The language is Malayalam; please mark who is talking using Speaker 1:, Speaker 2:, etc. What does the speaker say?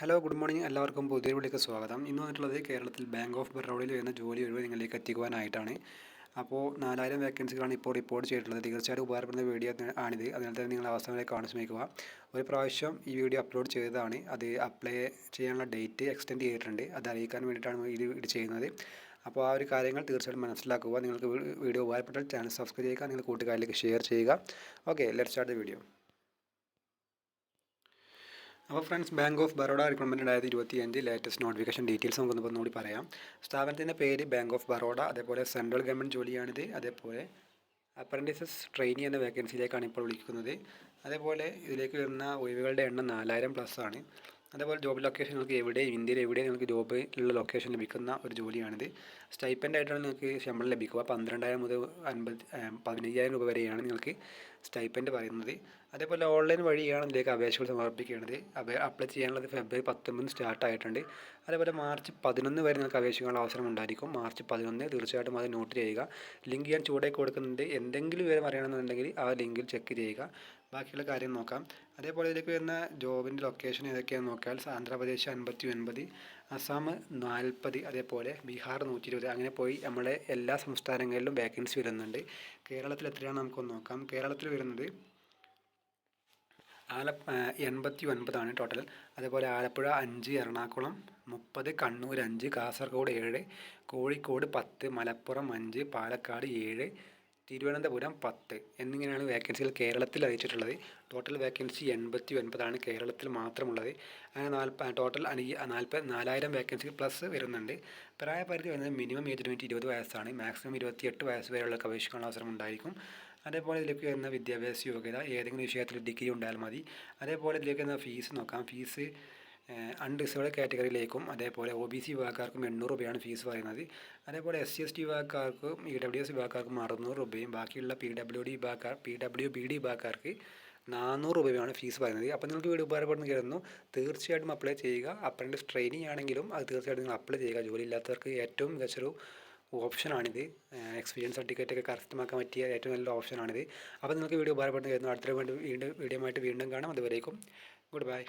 Speaker 1: ഹലോ ഗുഡ് മോർണിംഗ് എല്ലാവർക്കും പുതിയ വീഡിയോക്ക് സ്വാഗതം. ഇന്ന് വന്നിട്ടുള്ളത് കേരളത്തിൽ ബാങ്ക് ഓഫ് ബറോഡയിൽ വരുന്ന ജോലി ഒഴിവ് നിങ്ങളിലേക്ക് എത്തിക്കുവാനായിട്ടാണ്. അപ്പോൾ 4000 വേക്കൻസികളാണ് ഇപ്പോൾ റിപ്പോർട്ട് ചെയ്തിട്ടുള്ളത്. തീർച്ചയായിട്ടും ഉപകാരപ്പെടുന്ന വീഡിയോ ആണിത്. അതിനാൽ തന്നെ നിങ്ങൾ അവസാനമായി കാണാൻ ശ്രമിക്കുക. ഒരു പ്രാവശ്യം ഈ വീഡിയോ അപ്ലോഡ് ചെയ്തതാണ്. അത് അപ്ലൈ ചെയ്യാനുള്ള ഡേറ്റ് എക്സ്റ്റെൻഡ് ചെയ്തിട്ടുണ്ട്. അത് അറിയിക്കാൻ വേണ്ടിയിട്ടാണ് ഇത് ചെയ്യുന്നത്. അപ്പോൾ ആ ഒരു കാര്യങ്ങൾ തീർച്ചയായിട്ടും മനസ്സിലാക്കുക. നിങ്ങൾക്ക് വീഡിയോ ഉപകാരപ്പെട്ടാൽ ചാനൽ സബ്സ്ക്രൈബ് ചെയ്യുക, നിങ്ങൾ കൂട്ടുകാരിലേക്ക് ഷെയർ ചെയ്യുക. Okay, let's start the video. അപ്പോൾ friends, bank of Baroda recruitment 2025 latest notification details നമുക്കൊന്ന് ഒന്നുകൂടി പറയാം. സ്ഥാപനത്തിൻ്റെ പേര് ബാങ്ക് ഓഫ് ബറോഡ, അതേപോലെ സെൻട്രൽ ഗവൺമെൻറ് ജോലിയാണിത്. അതേപോലെ അപ്രൻറ്റീസസ് ട്രെയിനി എന്ന വേക്കൻസിയിലേക്കാണ് ഇപ്പോൾ വിളിക്കുന്നത്. അതേപോലെ ഇതിലേക്ക് വരുന്ന ഒഴിവുകളുടെ എണ്ണം 4000+ ആണ്. അതേപോലെ ജോബ് ലൊക്കേഷൻ നിങ്ങൾക്ക് ഇന്ത്യയിൽ എവിടെയും നിങ്ങൾക്ക് ജോബ് ഉള്ള ലൊക്കേഷൻ ലഭിക്കുന്ന ഒരു ജോലിയാണിത്. സ്റ്റൈപ്പൻ്റ് ആയിട്ടാണ് നിങ്ങൾക്ക് ശമ്പളം ലഭിക്കുക. 12,000 മുതൽ 15,000 രൂപ വരെയാണ് നിങ്ങൾക്ക് സ്റ്റൈപ്പൻ്റ് പറയുന്നത്. അതേപോലെ ഓൺലൈൻ വഴിയാണ് ഇതിലേക്ക് അപേക്ഷകൾ സമർപ്പിക്കേണ്ടത്. അപ്ലൈ ചെയ്യാനുള്ളത് ഫെബ്രുവരി 19 സ്റ്റാർട്ട് ആയിട്ടുണ്ട്. അതേപോലെ മാർച്ച് 11 വരെ നിങ്ങൾക്ക് അപേക്ഷിക്കാനുള്ള അവസരം ഉണ്ടായിരിക്കും. മാർച്ച് 11 തീർച്ചയായിട്ടും അത് നോട്ട് ചെയ്യുക. ലിങ്ക് ഞാൻ ചൂടായി കൊടുക്കുന്നുണ്ട്. എന്തെങ്കിലും വിവരം അറിയണമെന്നുണ്ടെങ്കിൽ ആ ലിങ്കിൽ ചെക്ക് ചെയ്യുക. ബാക്കിയുള്ള കാര്യം നോക്കാം. അതേപോലെ ഇതിലേക്ക് വരുന്ന ജോബിൻ്റെ ലൊക്കേഷൻ ഏതൊക്കെയാണെന്ന് നോക്കിയാൽ ആന്ധ്രാപ്രദേശ് 59, അസം 40, അതേപോലെ ബീഹാർ 120, അങ്ങനെ പോയി നമ്മളെ എല്ലാ സംസ്ഥാനങ്ങളിലും വേക്കൻസി വരുന്നുണ്ട്. കേരളത്തിൽ എത്രയാണ് നമുക്കൊന്ന് നോക്കാം. കേരളത്തിൽ വരുന്നത് 89 ടോട്ടൽ. അതേപോലെ ആലപ്പുഴ 5, എറണാകുളം 30, കണ്ണൂർ 5, കാസർഗോഡ് 7, കോഴിക്കോട് 10, മലപ്പുറം 5, പാലക്കാട് 7, തിരുവനന്തപുരം 10 എന്നിങ്ങനെയാണ് വേക്കൻസികൾ കേരളത്തിൽ അറിയിച്ചിട്ടുള്ളത്. ടോട്ടൽ വേക്കൻസി 89 കേരളത്തിൽ മാത്രമുള്ളത്. അങ്ങനെ ടോട്ടൽ 4000 വേക്കൻസി പ്ലസ് വരുന്നുണ്ട്. പ്രായപരിധി വരുന്നത് മിനിമം ഏജ് ലിമിറ്റ് 20 വയസ്സാണ്. മാക്സിമം 28 വയസ്സ് വരെയുള്ള അപേക്ഷിക്കാനുള്ള അവസരം ഉണ്ടായിരിക്കും. അതേപോലെ ഇതിലേക്ക് വരുന്ന വിദ്യാഭ്യാസ യോഗ്യത ഏതെങ്കിലും വിഷയത്തിൽ ഡിഗ്രി ഉണ്ടായാൽ മതി. അതേപോലെ ഇതിലേക്ക് വരുന്ന ഫീസ് നോക്കാം. ഫീസ് അൺറിസർവ്ഡ് കാറ്റഗറിയിലേക്കും അതേപോലെ OBC വിഭാഗക്കാർക്കും 800 രൂപയാണ് ഫീസ് പറയുന്നത്. അതേപോലെ SC/ST വിഭാഗക്കാർക്കും EWS വിഭാഗക്കാർക്കും 600 രൂപയും ബാക്കിയുള്ള PWBD വിഭാഗക്കാർക്ക് 400 രൂപയുമാണ് ഫീസ് പറയുന്നത്. അപ്പോൾ നിങ്ങൾക്ക് വീഡിയോ ഉപകാരപ്പെടുന്നു കരുതുന്നു. തീർച്ചയായിട്ടും അപ്ലൈ ചെയ്യുക. അപ്രൻറ്റീസ് ട്രെയിനിങ് ആണെങ്കിലും അത് തീർച്ചയായിട്ടും നിങ്ങൾ അപ്ലൈ ചെയ്യുക. ജോലി ഇല്ലാത്തവർക്ക് ഏറ്റവും മികച്ചൊരു ഓപ്ഷനാണിത്. എക്സ്പീരിയൻസ് സർട്ടിഫിക്കറ്റൊക്കെ കരസ്ഥമാക്കാൻ പറ്റിയ ഏറ്റവും നല്ല ഓപ്ഷനാണിത്. അപ്പോൾ നിങ്ങൾക്ക് വീഡിയോ ഉപകാരപ്പെടുന്നു കരുതുന്നു. അടുത്ത വീഡിയോ ആയിട്ട് വീണ്ടും കാണാം. അതുവരേക്കും ഗുഡ് ബൈ.